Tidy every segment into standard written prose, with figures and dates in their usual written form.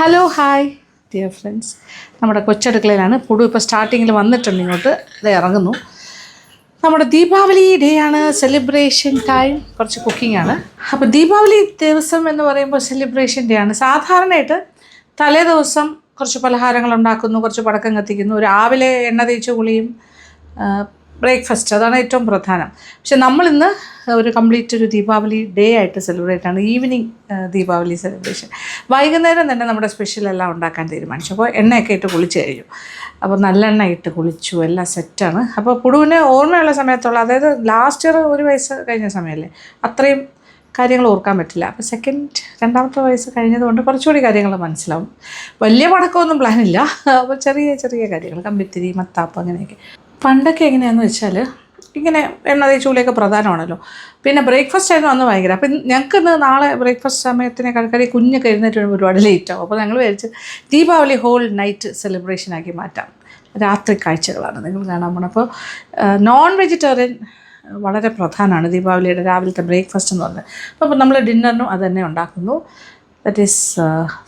Hello hi dear friends, നമ്മുടെ കൊച്ചടുക്കളയിലാണ്. പുടു ഇപ്പോൾ സ്റ്റാർട്ടിങ്ങിൽ വന്നിട്ടുണ്ട്, ഇങ്ങോട്ട് ഇത് ഇറങ്ങുന്നു. നമ്മുടെ ദീപാവലി ഡേ ആണ്, സെലിബ്രേഷൻ ടൈം, കുറച്ച് കുക്കിംഗ് ആണ്. അപ്പോൾ ദീപാവലി ദിവസം എന്ന് പറയുമ്പോൾ സെലിബ്രേഷൻ ഡേ ആണ്. സാധാരണയായിട്ട് തലേ ദിവസം കുറച്ച് പലഹാരങ്ങൾ ഉണ്ടാക്കുന്നു, കുറച്ച് പടക്കം കത്തിക്കുന്നു, രാവിലെ എണ്ണ തേച്ച് കുളിയും ബ്രേക്ക്ഫാസ്റ്റ്, അതാണ് ഏറ്റവും പ്രധാനം. പക്ഷെ നമ്മളിന്ന് ഒരു കംപ്ലീറ്റ് ഒരു ദീപാവലി ഡേ ആയിട്ട് സെലിബ്രേറ്റ് ആണ്. Evening Deepavali celebration. വൈകുന്നേരം തന്നെ നമ്മുടെ സ്പെഷ്യലെല്ലാം ഉണ്ടാക്കാൻ തീരുമാനിച്ചു. അപ്പോൾ എണ്ണയൊക്കെ ഇട്ട് കുളിച്ച് കഴിഞ്ഞു. അപ്പോൾ നല്ലെണ്ണ ഇട്ട് കുളിച്ചു, എല്ലാം സെറ്റാണ്. അപ്പോൾ പുടുവിന് ഓർമ്മയുള്ള സമയത്തുള്ള, അതായത് ലാസ്റ്റ് ഇയർ 1 വയസ്സ് കഴിഞ്ഞ സമയമല്ലേ, അത്രയും കാര്യങ്ങൾ ഓർക്കാൻ പറ്റില്ല. അപ്പോൾ രണ്ടാമത്തെ വയസ്സ് കഴിഞ്ഞതുകൊണ്ട് കുറച്ചുകൂടി കാര്യങ്ങൾ മനസ്സിലാവും. വലിയ പടക്കമൊന്നും പ്ലാനില്ല, അപ്പോൾ ചെറിയ ചെറിയ കാര്യങ്ങൾ, കമ്പിത്തിരി, മത്താപ്പ്, അങ്ങനെയൊക്കെ. പണ്ടൊക്കെ എങ്ങനെയാണെന്ന് വെച്ചാൽ ഇങ്ങനെ എണ്ണ തേച്ചുകൂലിയൊക്കെ പ്രധാനമാണല്ലോ. പിന്നെ ബ്രേക്ക്ഫാസ്റ്റ് ആയിരുന്നു അന്ന് ഭയങ്കര. അപ്പം ഞങ്ങൾക്കിന്ന് നാളെ ബ്രേക്ക്ഫാസ്റ്റ് സമയത്തിന് കടക്കടി കുഞ്ഞൊക്കെ എഴുന്നേറ്റ് ഒരുപാട് ലേറ്റാവും. അപ്പോൾ ഞങ്ങൾ വിചാരിച്ച് ദീപാവലി ഹോൾ നൈറ്റ് സെലിബ്രേഷനാക്കി മാറ്റാം. രാത്രി കാഴ്ചകളാണ് നിങ്ങൾ കാണാൻ പോകണം. അപ്പോൾ നോൺ വെജിറ്റേറിയൻ വളരെ പ്രധാനമാണ് ദീപാവലിയുടെ രാവിലത്തെ ബ്രേക്ക്ഫാസ്റ്റ് എന്ന് പറഞ്ഞത്. അപ്പോൾ നമ്മൾ ഡിന്നറിനും അത് തന്നെ ഉണ്ടാക്കുന്നു. ദറ്റ് ഈസ്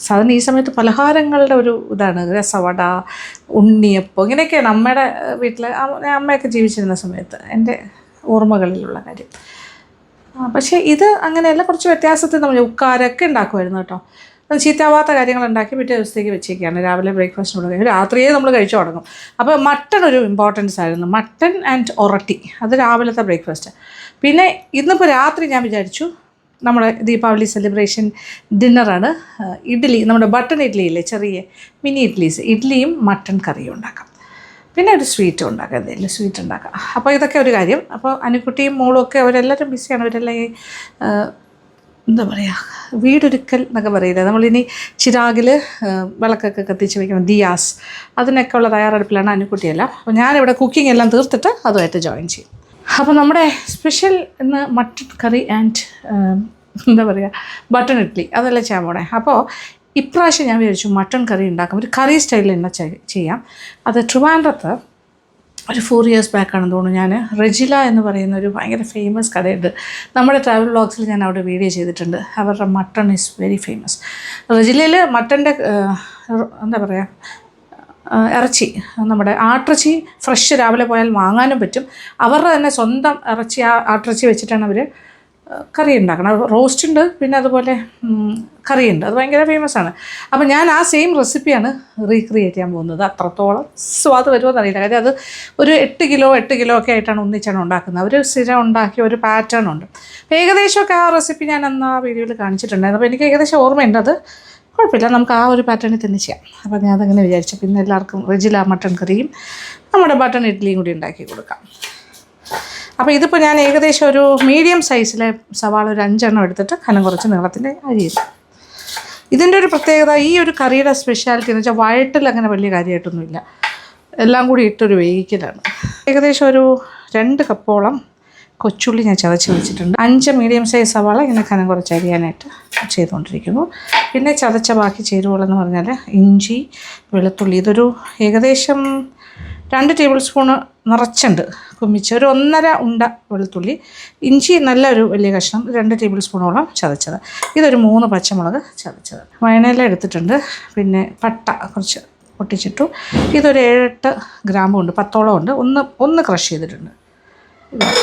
സാധാരണ ഈ സമയത്ത് പലഹാരങ്ങളുടെ ഒരു ഇതാണ്. രസവട, ഉണ്ണിയപ്പം, ഇങ്ങനെയൊക്കെയാണ് നമ്മുടെ വീട്ടിൽ അമ്മയൊക്കെ ജീവിച്ചിരുന്ന സമയത്ത് എൻ്റെ ഓർമ്മകളിലുള്ള കാര്യം. പക്ഷേ ഇത് അങ്ങനെയല്ല, കുറച്ച് വ്യത്യാസത്തിൽ നമ്മൾ ഉക്കാരൊക്കെ ഉണ്ടാക്കുമായിരുന്നു കേട്ടോ. ചീത്താവാത്ത കാര്യങ്ങൾ ഉണ്ടാക്കി പിറ്റേ ദിവസത്തേക്ക് വെച്ചേക്കാണ്. രാവിലെ ബ്രേക്ക്ഫാസ്റ്റിനോട് രാത്രിയേ നമ്മൾ കഴിച്ചു തുടങ്ങും. അപ്പോൾ മട്ടൺ ഒരു ഇമ്പോർട്ടൻസ് ആയിരുന്നു. മട്ടൺ ആൻഡ് ഒറട്ടി, അത് രാവിലത്തെ ബ്രേക്ക്ഫാസ്റ്റ്. പിന്നെ ഇന്നിപ്പോൾ രാത്രി ഞാൻ വിചാരിച്ചു നമ്മുടെ ദീപാവലി സെലിബ്രേഷൻ ഡിന്നറാണ്. ഇഡ്ഡലി, നമ്മുടെ ബട്ടൺ ഇഡ്ഡലി ഇല്ലേ, ചെറിയ മിനി ഇഡ്ഡലീസ്, ഇഡ്ഡലിയും മട്ടൺ കറിയും ഉണ്ടാക്കാം. പിന്നെ ഒരു സ്വീറ്റ് ഉണ്ടാക്കാം, എന്തെങ്കിലും സ്വീറ്റ് ഉണ്ടാക്കാം. അപ്പോൾ ഇതൊക്കെ ഒരു കാര്യം. അപ്പോൾ അനുക്കുട്ടിയും മോളും ഒക്കെ അവരെല്ലാവരും ബിസിയാണ്. അവരെല്ലാം ഈ എന്താ പറയുക, വീടൊരുക്കൽ എന്നൊക്കെ പറയില്ല, നമ്മളിനി ചിരാകിൽ വിളക്കൊക്കെ കത്തിച്ച് വയ്ക്കണം, ദിയാസ്, അതിനൊക്കെ ഉള്ള തയ്യാറെടുപ്പിലാണ് അനുക്കുട്ടിയെല്ലാം. അപ്പോൾ ഞാനിവിടെ കുക്കിംഗ് എല്ലാം തീർത്തിട്ട് അതുമായിട്ട് ജോയിൻ ചെയ്യും. അപ്പോൾ നമ്മുടെ സ്പെഷ്യൽ ഇന്ന് മട്ടൺ കറി ആൻഡ് എന്താ പറയുക, ബട്ടൺ ഇഡ്ഡലി, അതെല്ലാം ചെയ്യാൻ പോണേ. അപ്പോൾ ഇപ്രാവശ്യം ഞാൻ വിചാരിച്ചു മട്ടൺ കറി ഉണ്ടാക്കാം, ഒരു കറി സ്റ്റൈലിൽ തന്നെ ചെയ്യാം. അത് ട്രിവാൻഡ്രത്ത് ഒരു 4 years ബാക്കാണെന്ന് തോന്നുന്നു, ഞാൻ റെജില എന്ന് പറയുന്ന ഒരു ഭയങ്കര ഫേമസ് കടയുണ്ട്. നമ്മുടെ ട്രാവൽ വ്ളോഗ്സിൽ ഞാൻ അവിടെ വീഡിയോ ചെയ്തിട്ടുണ്ട്. അവരുടെ മട്ടൺ ഈസ് വെരി ഫേമസ്. റെജിലയിൽ മട്ടൻ്റെ എന്താ പറയുക, ഇറച്ചി, നമ്മുടെ ആട്ടിറച്ചി ഫ്രഷ് രാവിലെ പോയാൽ വാങ്ങാനും പറ്റും. അവരുടെ തന്നെ സ്വന്തം ഇറച്ചി, ആട്ടിറച്ചി വെച്ചിട്ടാണ് അവർ കറി ഉണ്ടാക്കണം. റോസ്റ്റ് ഉണ്ട്, പിന്നെ അതുപോലെ കറിയുണ്ട്. അത് ഭയങ്കര ഫേമസ് ആണ്. അപ്പോൾ ഞാൻ ആ സെയിം റെസിപ്പിയാണ് റീക്രിയേറ്റ് ചെയ്യാൻ പോകുന്നത്. അത്രത്തോളം സ്വാദ് വരുമോ എന്നറിയില്ല. കാര്യം അത് ഒരു 8 കിലോ ഒക്കെ ആയിട്ടാണ് ഒന്നിച്ചാണ് ഉണ്ടാക്കുന്നത്. അവർ സ്ഥിരം ഉണ്ടാക്കിയ ഒരു പാറ്റേൺ ഉണ്ട്. ഏകദേശമൊക്കെ ആ റെസിപ്പി ഞാൻ അന്ന് ആ വീഡിയോയിൽ കാണിച്ചിട്ടുണ്ടായിരുന്നു. അപ്പോൾ എനിക്ക് ഏകദേശം ഓർമ്മയുണ്ട്. അത് കുഴപ്പമില്ല, നമുക്ക് ആ ഒരു പാറ്റേണിൽ തന്നെ ചെയ്യാം. അപ്പോൾ ഞാൻ അതങ്ങനെ വിചാരിച്ചു. പിന്നെ എല്ലാവർക്കും റെജില മട്ടൺ കറിയും നമ്മുടെ ബട്ടൺ ഇഡ്ഡലിയും കൂടി ഉണ്ടാക്കി കൊടുക്കാം. അപ്പോൾ ഇതിപ്പോൾ ഞാൻ ഏകദേശം ഒരു മീഡിയം സൈസിലെ സവാള ഒരു 5 എണ്ണം എടുത്തിട്ട് കനം കുറച്ച് നീളത്തിൻ്റെ അരിയും. ഇതിൻ്റെ ഒരു പ്രത്യേകത, ഈ ഒരു കറിയുടെ സ്പെഷ്യാലിറ്റി എന്ന് വെച്ചാൽ വഴറ്റിൽ അങ്ങനെ വലിയ കാര്യമായിട്ടൊന്നുമില്ല, എല്ലാം കൂടി ഇട്ടൊരു വേവിക്കലാണ്. ഏകദേശം ഒരു 2 കപ്പോളം കൊച്ചുള്ളി ഞാൻ ചതച്ച് വെച്ചിട്ടുണ്ട്. 5 മീഡിയം സൈസ് സവാള ഇങ്ങനെ കനം കുറച്ച് അരിയാനായിട്ട് ചെയ്തുകൊണ്ടിരിക്കുന്നു. പിന്നെ ചതച്ച ബാക്കി ചേരുവകളെന്ന് പറഞ്ഞാൽ ഇഞ്ചി, വെളുത്തുള്ളി, ഇതൊരു ഏകദേശം 2 ടേബിൾ സ്പൂണ് നിറച്ചുണ്ട് കുമ്മിച്ച്, ഒരു 1.5 ഉണ്ട വെളുത്തുള്ളി, ഇഞ്ചി നല്ലൊരു വലിയ കഷ്ണം 2 ടേബിൾ സ്പൂണോളം ചതച്ചത്, ഇതൊരു 3 പച്ചമുളക് ചതച്ചത്, വയനയില എടുത്തിട്ടുണ്ട്. പിന്നെ പട്ട കുറച്ച് പൊട്ടിച്ചിട്ടു, ഇതൊരു 7-8 ഗ്രാമ്പും ഉണ്ട്, 10ഓളം ഉണ്ട്, ഒന്ന് ക്രഷ് ചെയ്തിട്ടുണ്ട്.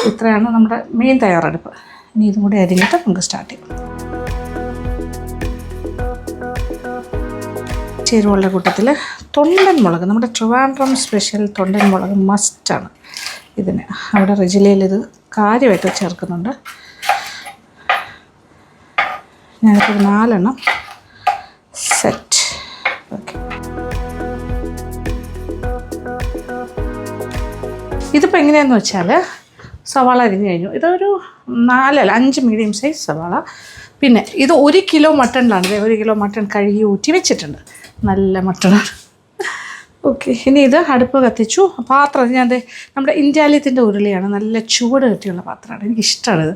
ഇത്രയാണ് നമ്മുടെ മെയിൻ തയ്യാറെടുപ്പ്. ഇനി ഇതും കൂടി അരിഞ്ഞിട്ട് നമുക്ക് സ്റ്റാർട്ട് ചെയ്യാം. ചേരുവകളുടെ കൂട്ടത്തിൽ തൊണ്ടൻ മുളക്, നമ്മുടെ ട്രിവാൻഡ്രം സ്പെഷ്യൽ തൊണ്ടൻ മുളക് മസ്റ്റാണ് ഇതിന്. അവിടെ റെജിലയിൽ ഇത് കാര്യമായിട്ട് ചേർക്കുന്നുണ്ട്. ഞാനിപ്പോൾ 4 എണ്ണം സെറ്റ്. ഓക്കെ, ഇതിപ്പോൾ എങ്ങനെയാണെന്ന് വെച്ചാൽ സവാള അരിഞ്ഞ് കഴിഞ്ഞു. ഇതൊരു 5 മീഡിയം സൈസ് സവാള. പിന്നെ ഇത് 1 കിലോ മട്ടണിലാണ്. 1 കിലോ മട്ടൺ കഴുകി ഊറ്റി വെച്ചിട്ടുണ്ട്, നല്ല മട്ടണാണ്. ഓക്കെ, ഇനി ഇത് അടുപ്പ് കത്തിച്ചു. പാത്രം ഞാൻ നമ്മുടെ ഇന്ത്യാലിയത്തിൻ്റെ ഉരുളിയാണ്, നല്ല ചൂട് കെട്ടിയുള്ള പാത്രമാണ്, എനിക്കിഷ്ടമാണിത്.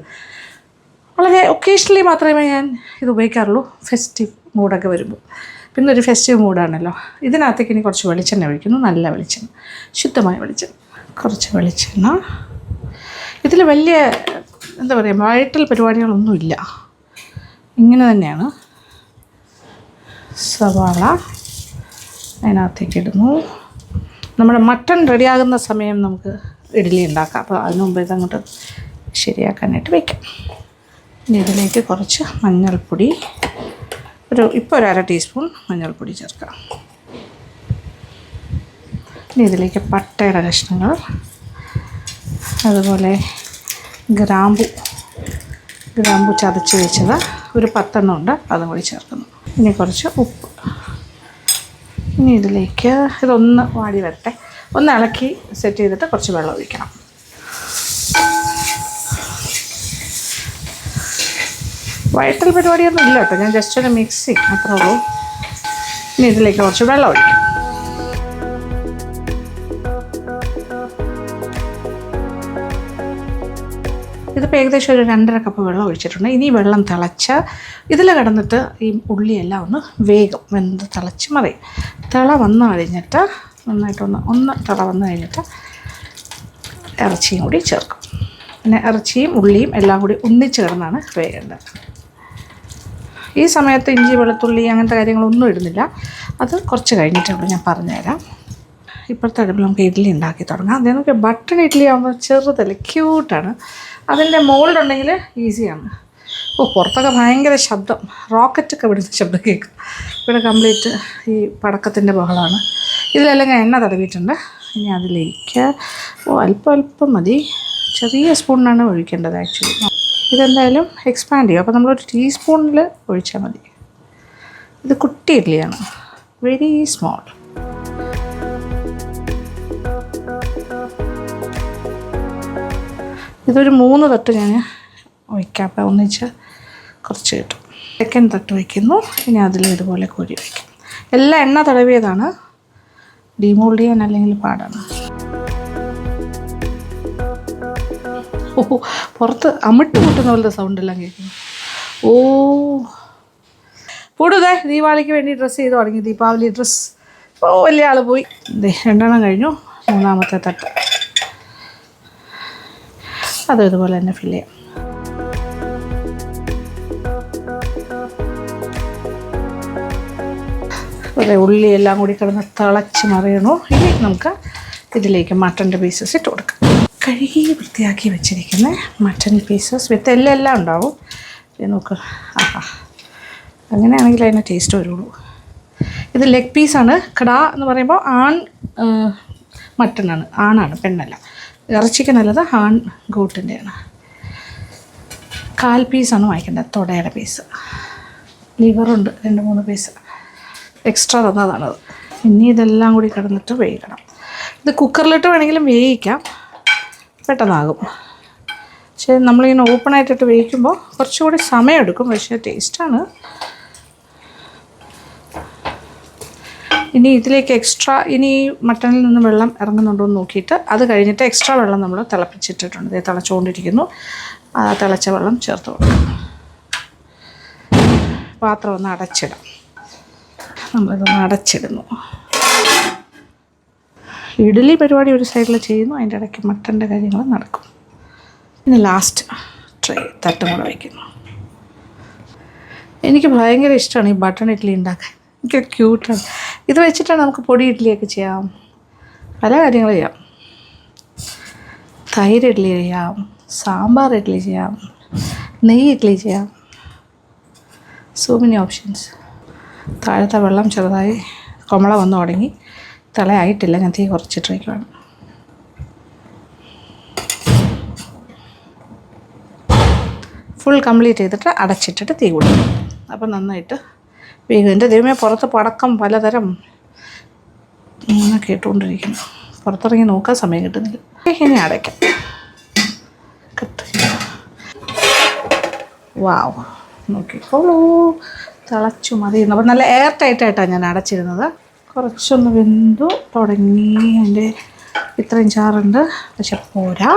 വളരെ ഒക്കേഷണലി മാത്രമേ ഞാൻ ഇത് ഉപയോഗിക്കാറുള്ളൂ, ഫെസ്റ്റീവ് മൂഡൊക്കെ വരുമ്പോൾ. പിന്നെ ഒരു ഫെസ്റ്റീവ് മൂഡാണല്ലോ. ഇതിനകത്തേക്ക് ഇനി കുറച്ച് വെളിച്ചെണ്ണ ഒഴിക്കുന്നു, നല്ല വെളിച്ചെണ്ണ, ശുദ്ധമായ വെളിച്ചെണ്ണ. കുറച്ച് വെളിച്ചെണ്ണ. ഇതിൽ വലിയ എന്താ പറയുക, വഴറ്റൽ പരിപാടികളൊന്നുമില്ല, ഇങ്ങനെ തന്നെയാണ്. സവാള അതിനകത്തേക്ക് ഇടുന്നു. നമ്മുടെ മട്ടൺ റെഡിയാകുന്ന സമയം നമുക്ക് ഇഡ്ഡലി ഉണ്ടാക്കാം. അപ്പോൾ അതിന് മുമ്പ് ഇതങ്ങോട്ട് ശരിയാക്കാനായിട്ട് വയ്ക്കാം. ഇനി ഇതിലേക്ക് കുറച്ച് മഞ്ഞൾപ്പൊടി, ഇപ്പോൾ ഒരു 1/2 ടീസ്പൂൺ മഞ്ഞൾപ്പൊടി ചേർക്കാം. ഇനി ഇതിലേക്ക് പട്ടയുടെ കഷ്ണങ്ങൾ, അതുപോലെ ഗ്രാമ്പു ചതച്ച് വെച്ചത് ഒരു 10 എണ്ണം ഉണ്ട്, അതും കൂടി ചേർക്കുന്നു. ഇനി കുറച്ച് ഉപ്പ്. ഇനി ഇതിലേക്ക് ഇതൊന്ന് വാടി വരട്ടെ, ഒന്ന് ഇളക്കി സെറ്റ് ചെയ്തിട്ട് കുറച്ച് വെള്ളം ഒഴിക്കണം. വഴറ്റൽ പരിപാടിയൊന്നും ഇല്ല കേട്ടോ, ഞാൻ ജസ്റ്റ് ഒരു മിക്സിങ് അത്രേ ഉള്ളൂ. ഇനി ഇതിലേക്ക് കുറച്ച് വെള്ളം ഒഴിക്കും. ഇതിപ്പോൾ ഏകദേശം ഒരു 2.5 കപ്പ് വെള്ളം ഒഴിച്ചിട്ടുണ്ട്. ഇനി വെള്ളം തിളച്ച് ഇതിൽ കിടന്നിട്ട് ഈ ഉള്ളിയെല്ലാം ഒന്ന് വെന്ത് തിളച്ച് മറിയും. തിള വന്നു കഴിഞ്ഞിട്ട് നന്നായിട്ടൊന്ന് തിള വന്നു കഴിഞ്ഞിട്ട് ഇറച്ചിയും കൂടി ചേർക്കും. പിന്നെ ഇറച്ചിയും ഉള്ളിയും എല്ലാം കൂടി ഒന്നിച്ച് കിടന്നാണ് വേകേണ്ടത്. ഈ സമയത്ത് ഇഞ്ചി വെളുത്തുള്ളി അങ്ങനത്തെ കാര്യങ്ങളൊന്നും ഇടുന്നില്ല, അത് കുറച്ച് കഴിഞ്ഞിട്ടുള്ളൂ, ഞാൻ പറഞ്ഞുതരാം. ഇപ്പോഴത്തെ അടുപ്പിൽ നമുക്ക് ഇഡ്ഡലി ഉണ്ടാക്കി തുടങ്ങാം. അതേ നമുക്ക് ബട്ടൺ ഇഡ്ഡലി ആകുമ്പോൾ ചെറുതല്ലേ, ക്യൂട്ടാണ്. അതിൻ്റെ മോൾഡ് ഉണ്ടെങ്കിൽ ഈസിയാണ്. പുറത്തൊക്കെ ഭയങ്കര ശബ്ദം, റോക്കറ്റൊക്കെ വിടുന്ന ശബ്ദം കേൾക്കും. ഇവിടെ കംപ്ലീറ്റ് ഈ പടക്കത്തിൻ്റെ ബഹളമാണ്. ഇതിലെല്ലാം ഞാൻ എണ്ണ തടവിയിട്ടുണ്ട്. ഇനി അതിലേക്ക് അല്പം മതി, ചെറിയ സ്പൂണിനാണ് ഒഴിക്കേണ്ടത് ആക്ച്വലി. ഇതെന്തായാലും എക്സ്പാൻഡ് ചെയ്യും, അപ്പോൾ നമ്മളൊരു ടീസ്പൂണിൽ ഒഴിച്ചാൽ മതി. ഇത് കുട്ടി ഇഡ്ഡലിയാണ്, വെരി സ്മോൾ. ഇതൊരു 3 തട്ട് ഞാൻ ഒഴിക്കാം, അപ്പോൾ ഒന്നിച്ച് കുറച്ച് കിട്ടും. സെക്കൻഡ് തട്ട് വയ്ക്കുന്നു. ഇനി അതിൽ ഇതുപോലെ കോരി വയ്ക്കും. എല്ലാം എണ്ണ തടവിയതാണ്, ഡിമോൾഡ് ചെയ്യാൻ അല്ലെങ്കിൽ പാടാണ്. പുറത്ത് അമിട്ട് കൂട്ടുന്ന പോലത്തെ സൗണ്ടെല്ലാം കേൾക്കുന്നു. കൂടുതൽ ദീപാവലിക്ക് വേണ്ടി ഡ്രസ്സ് ചെയ്ത് തുടങ്ങി, ദീപാവലി ഡ്രസ്സ്. വലിയ ആൾ പോയി. 2 എണ്ണം കഴിഞ്ഞു, 3ാമത്തെ തട്ട് അതും ഇതുപോലെ തന്നെ ഫില്ല് ചെയ്യാം. അതെ, ഉള്ളി എല്ലാം കൂടി കിടന്ന് തിളച്ച് മറിയണു. ഇനി നമുക്ക് ഇതിലേക്ക് മട്ടൻ്റെ പീസസ് ഇട്ട് കൊടുക്കാം. കഴുകി വൃത്തിയാക്കി വെച്ചിരിക്കുന്ന മട്ടൻ പീസസ് വിത്ത് എല്ലാം ഉണ്ടാവും. നോക്ക്, അങ്ങനെയാണെങ്കിൽ അതിന് ടേസ്റ്റ് വരുള്ളൂ. ഇത് ലെഗ് പീസാണ്. കടാ എന്ന് പറയുമ്പോൾ മട്ടനാണ്, ആണാണ്, പെണ്ണല്ല. ഇറച്ചിക്ക് നല്ലത് ആൺ ഗോട്ടിൻ്റെയാണ്. 1/4 പീസാണ് വാങ്ങിക്കേണ്ടത്, തുടയുടെ പീസ്. ലിവറുണ്ട് 2-3 പീസ് എക്സ്ട്രാ തന്നതാണത്. ഇനി ഇതെല്ലാം കൂടി കിടന്നിട്ട് വേവിക്കണം. ഇത് കുക്കറിലിട്ട് വേണമെങ്കിലും വേവിക്കാം, പെട്ടെന്നാകും. പക്ഷേ നമ്മളിങ്ങനെ ഓപ്പണായിട്ടിട്ട് വേവിക്കുമ്പോൾ കുറച്ചുകൂടി സമയമെടുക്കും, പക്ഷേ ടേസ്റ്റാണ്. ഇനി ഇതിലേക്ക് എക്സ്ട്രാ, ഇനി മട്ടണിൽ നിന്ന് വെള്ളം ഇറങ്ങുന്നുണ്ടോ എന്ന് നോക്കിയിട്ട് അത് കഴിഞ്ഞിട്ട് എക്സ്ട്രാ വെള്ളം നമ്മൾ തിളപ്പിച്ചിട്ടിട്ടുണ്ട്. ഇത് തിളച്ചുകൊണ്ടിരിക്കുന്നു. ആ തിളച്ച വെള്ളം ചേർത്ത് കൊടുക്കും. പാത്രം ഒന്ന് അടച്ചിടാം. നമ്മളിതൊന്ന് അടച്ചിടുന്നു. ഇഡ്ഡലി പരിപാടി ഒരു സൈഡിൽ ചെയ്യുന്നു, അതിൻ്റെ ഇടയ്ക്ക് മട്ടൻ്റെ കാര്യങ്ങൾ നടക്കും. പിന്നെ ലാസ്റ്റ് തട്ടും കൂടെ വയ്ക്കുന്നു. എനിക്ക് ഭയങ്കര ഇഷ്ടമാണ് ഈ ബട്ടൺ ഇഡ്ഡലി ഉണ്ടാക്കാൻ, എനിക്ക് ക്യൂട്ടാണ്. ഇത് വെച്ചിട്ടാണ് നമുക്ക് പൊടി ഇഡ്ഡലിയൊക്കെ ചെയ്യാം, പല കാര്യങ്ങൾ ചെയ്യാം. തൈര് ഇഡ്ഡലി ചെയ്യാം, സാമ്പാർ ഇഡ്ഡലി ചെയ്യാം, നെയ്യ് ഇഡ്ഡലി ചെയ്യാം, സോ മെനി ഓപ്ഷൻസ്. താഴത്തെ വെള്ളം ചെറുതായി കൊമള വന്നു തുടങ്ങി, തലയായിട്ടില്ല, ഞാൻ തീ കുറച്ചിട്ടിരിക്കുകയാണ്. ഫുൾ കംപ്ലീറ്റ് ചെയ്തിട്ട് അടച്ചിട്ടിട്ട് തീ കൊടുക്കും. അപ്പം നന്നായിട്ട് വേഗം. എൻ്റെ ദൈവമേ, പുറത്ത് പടക്കം പലതരം ഇങ്ങനെ കേട്ടുകൊണ്ടിരിക്കുന്നു. പുറത്തിറങ്ങി നോക്കാൻ സമയം കിട്ടുന്നില്ല. ഇനി അടയ്ക്കാം. വാവ്, നോക്കിക്കോളൂ, തിളച്ചു മതിയുന്നു. അപ്പം നല്ല എയർ ടൈറ്റായിട്ടാണ് ഞാൻ അടച്ചിരുന്നത്. കുറച്ചൊന്ന് വെന്തു തുടങ്ങി. അതിൻ്റെ ഇത്രയും ചാറുണ്ട്, പക്ഷെ പോരാ.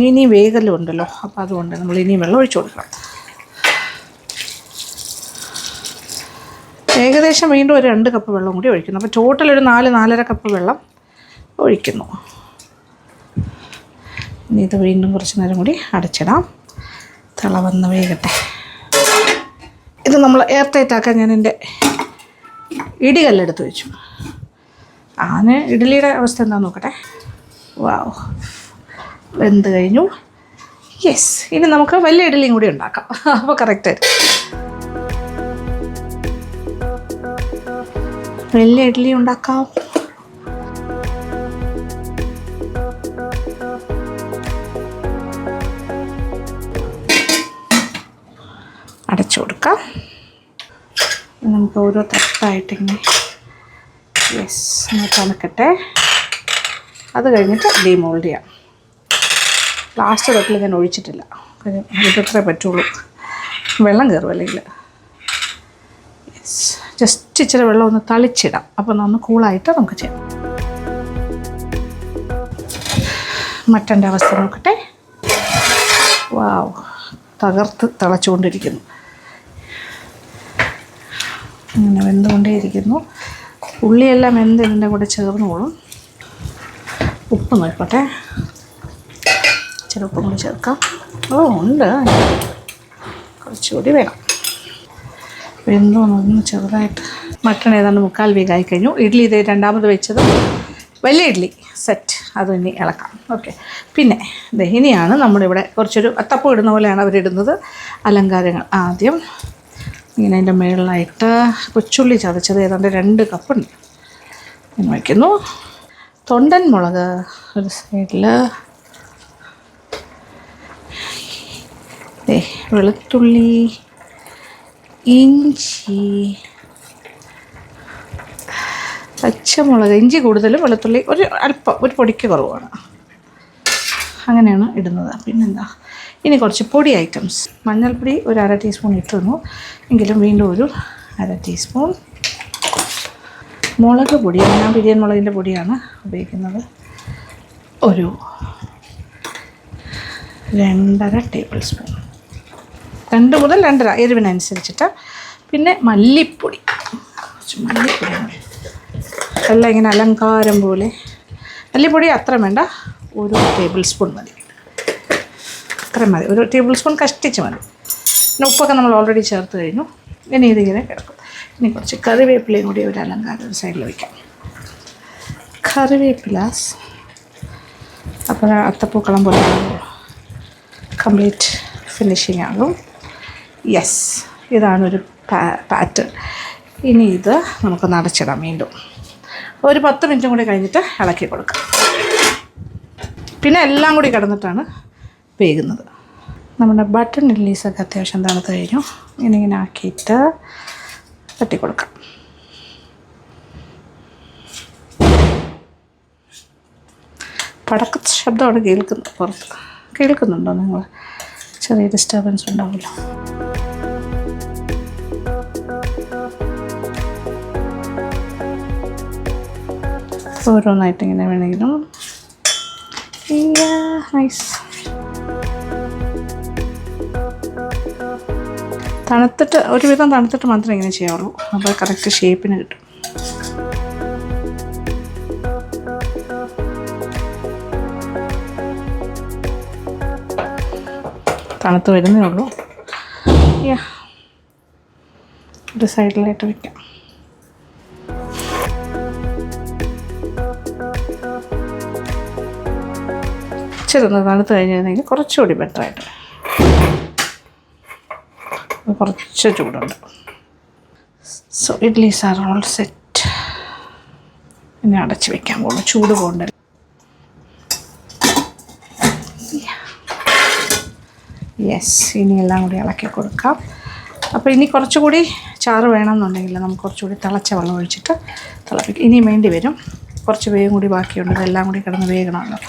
ഇനി വേഗലും ഉണ്ടല്ലോ, അപ്പോൾ അതുകൊണ്ട് നമ്മൾ ഇനി വെള്ളം ഒഴിച്ചു കൊടുക്കണം. ഏകദേശം വീണ്ടും ഒരു 2 കപ്പ് വെള്ളം കൂടി ഒഴിക്കുന്നു. അപ്പോൾ ടോട്ടൽ ഒരു 4-4.5 കപ്പ് വെള്ളം ഒഴിക്കുന്നു. ഇനി ഇത് വീണ്ടും കുറച്ച് നേരം കൂടി അടച്ചിടാം, തിള വന്ന് വേകട്ടെ. ഇത് നമ്മൾ എയർ ടൈറ്റ് ആക്കാൻ ഞാൻ എൻ്റെ ഇടികല്ലെടുത്ത് വെച്ചു. ആന് ഇഡ്ഡലിയുടെ അവസ്ഥ എന്താണെന്ന് നോക്കട്ടെ. വാവ്, വെന്ത് കഴിഞ്ഞു. യെസ്, ഇനി നമുക്ക് വലിയ ഇഡ്ഡലിയും കൂടി ഉണ്ടാക്കാം. അപ്പോൾ കറക്റ്റായിട്ട് വലിയ ഇഡ്ഡലി ഉണ്ടാക്കാം. അടച്ചു കൊടുക്കാം. നമുക്ക് ഓരോ തട്ടായിട്ടിങ്ങനെ യെസ് ഒന്ന് തണുക്കട്ടെ. അത് കഴിഞ്ഞിട്ട് ഡീമോൾഡ് ചെയ്യാം. ലാസ്റ്റ് തൊട്ടിൽ ഞാൻ ഒഴിച്ചിട്ടില്ല, കാര്യം ഇതിട്ടേ പറ്റുള്ളൂ, വെള്ളം കയറും അല്ലെങ്കിൽ. യെസ്, ജസ്റ്റ് ഇച്ചിരി വെള്ളം ഒന്ന് തളിച്ചിടാം. അപ്പോൾ ഒന്ന് കൂളായിട്ട് നമുക്ക് ചെയ്യാം. മട്ടൻ്റെ അവസ്ഥ നോക്കട്ടെ. വാവ്, തകർത്ത് തിളച്ചുകൊണ്ടിരിക്കുന്നു. അങ്ങനെ വെന്തുകൊണ്ടേയിരിക്കുന്നു. ഉള്ളിയെല്ലാം വെന്ത് ഇതിൻ്റെ കൂടെ ചേർന്നോളും. ഉപ്പ് നോക്കട്ടെ, ഇച്ചിരി ഉപ്പും കൂടി ചേർക്കാം. ഉണ്ട്, കുറച്ചുകൂടി വേണം. വെന്തോന്നൊന്ന് ചെറുതായിട്ട്. മട്ടൺ ഏതാണ്ട് 3/4 വേഗമായി കഴിഞ്ഞു. ഇഡ്ഡലി ഇതേ രണ്ടാമത് വെച്ചത് വലിയ ഇഡ്ഡലി സെറ്റ്, അത് ഇനി ഇളക്കാം. ഓക്കെ, പിന്നെ ഇനിയാണ് നമ്മളിവിടെ കുറച്ചൊരു അത്തപ്പം ഇടുന്ന പോലെയാണ് അവരിടുന്നത് അലങ്കാരങ്ങൾ. ആദ്യം ഇങ്ങനെ അതിൻ്റെ മുകളിലായിട്ട് കൊച്ചുള്ളി ചതച്ചത് ഏതാണ്ട് 2 കപ്പുണ്ട് ഇങ്ങനെ വയ്ക്കുന്നു. തൊണ്ടൻ മുളക് ഒരു സൈഡിൽ, വെളുത്തുള്ളി, ഇഞ്ചി, പച്ചമുളക്, ഇഞ്ചി കൂടുതലും വെളുത്തുള്ളി ഒരു അല്പം, ഒരു പൊടിക്ക് കുറവാണ്. അങ്ങനെയാണ് ഇടുന്നത്. പിന്നെന്താ, ഇനി കുറച്ച് പൊടി ഐറ്റംസ്. മഞ്ഞൾപ്പൊടി ഒരു 1/2 ടീസ്പൂൺ ഇട്ടിരുന്നു, എങ്കിലും വീണ്ടും ഒരു 1/2 ടീസ്പൂൺ. മുളക് പൊടി, ഞാൻ ബിരിയാണി മുളകിൻ്റെ പൊടിയാണ് ഉപയോഗിക്കുന്നത്, ഒരു 2.5 ടേബിൾ സ്പൂൺ, 2 മുതൽ 2.5 എരിവിനനുസരിച്ചിട്ട്. പിന്നെ മല്ലിപ്പൊടി, കുറച്ച് മല്ലിപ്പൊടി എല്ലാം ഇങ്ങനെ അലങ്കാരം പോലെ. മല്ലിപ്പൊടി അത്ര വേണ്ട, 1 ടേബിൾ സ്പൂൺ മതി. അത്ര മതി, 1 ടേബിൾ സ്പൂൺ കഷ്ടിച്ച് മതി. പിന്നെ ഉപ്പൊക്കെ നമ്മൾ ഓൾറെഡി ചേർത്ത് കഴിഞ്ഞു. ഇനി ഇതിങ്ങനെ കിടക്കും. ഇനി കുറച്ച് കറിവേപ്പിലയും കൂടി ഒരു അലങ്കാരം ഒരു സൈഡിൽ വയ്ക്കാം. കറിവേപ്പില, അപ്പോൾ അത്തപ്പൂക്കളം പോലെ കംപ്ലീറ്റ് ഫിനിഷിങ് ആകും. യെസ്, ഇതാണൊരു പാറ്റേൺ. ഇനി ഇത് നമുക്ക് അടച്ചിടാം. വീണ്ടും ഒരു 10 മിനിറ്റും കൂടി കഴിഞ്ഞിട്ട് ഇളക്കി കൊടുക്കാം. പിന്നെ എല്ലാം കൂടി കിടന്നിട്ടാണ് വേകുന്നത്. നമ്മുടെ ബട്ടൺ ഇഡ്ഡലീസൊക്കെ അത്യാവശ്യം തണുത്ത് കഴിഞ്ഞു. ഇങ്ങനെ ആക്കിയിട്ട് തട്ടിക്കൊടുക്കാം. പടക്ക ശബ്ദമാണ് കേൾക്കുന്നത്. പുറത്ത് കേൾക്കുന്നുണ്ടോ നിങ്ങൾ? ചെറിയ ഡിസ്റ്റർബൻസ് ഉണ്ടാവില്ല. ഓരോന്നായിട്ട് ഇങ്ങനെ വേണമെങ്കിലും. നൈസ്. തണുത്തിട്ട്, ഒരുവിധം തണുത്തിട്ട് മാത്രമേ ഇങ്ങനെ ചെയ്യാവുള്ളൂ, അപ്പോൾ കറക്റ്റ് ഷേപ്പിന് കിട്ടും. തണുത്ത് വരുന്നേ ഉള്ളൂ. ഒരു സൈഡിലായിട്ട് വയ്ക്കാം. ചെറുന്ന് തണുത്ത് കഴിഞ്ഞിരുന്നെങ്കിൽ കുറച്ചുകൂടി ബെറ്ററായിട്ട്. കുറച്ച് ചൂടുണ്ട്. So idlis are all set. ഇനി അടച്ച് വെക്കാൻ പോകുന്നു, ചൂട് പോകണ്ട. യെസ്, ഇനി എല്ലാം കൂടി ഇളക്കി കൊടുക്കാം. അപ്പോൾ ഇനി കുറച്ചുകൂടി ചാറ് വേണമെന്നുണ്ടെങ്കിൽ നമുക്ക് കുറച്ചുകൂടി തിളച്ച വെള്ളം ഒഴിച്ചിട്ട് തിളപ്പിക്കും. ഇനി വേണ്ടി വരും, കുറച്ച് വേഗം കൂടി ബാക്കിയുണ്ട്, ഇതെല്ലാം കൂടി കിടന്ന് വേഗണമല്ലോ.